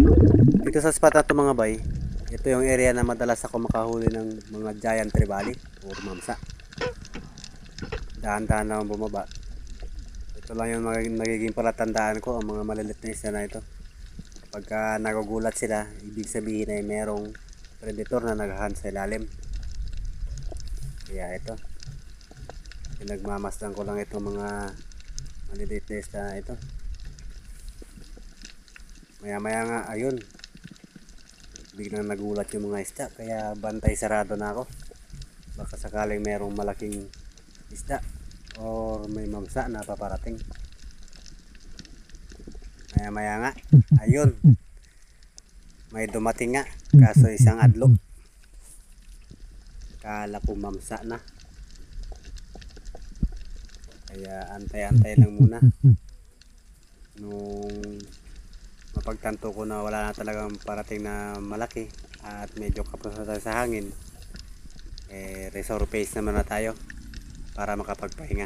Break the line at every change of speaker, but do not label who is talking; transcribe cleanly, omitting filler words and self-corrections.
Dito sa spot na to mga bay, ito yung area na madalas ako makahuli ng mga giant trevally o mamsa. Dahan-dahan na bumaba. Ito lang yung nagiging palatandaan ko, ang mga malilit na isda na ito. Pagka nagugulat sila, ibig sabihin ay merong predator na naghahan sa ilalim. Kaya ito, pinagmamasdan ko lang itong mga malilit na isda na ito. Maya maya nga, ayun, biglang nagulat yung mga isda, kaya bantay sarado na ako. Baka sakaling merong malaking isda or may mamsa na paparating. Maya maya nga, ayun, may dumating nga, kaso isang adlok. Kala ko mamsa na, kaya antay-antay lang muna. Nung mapagtanto ko na wala na talagang parating na malaki at medyo kapos na tayo sa hangin, resurface naman na tayo para makapagpahinga.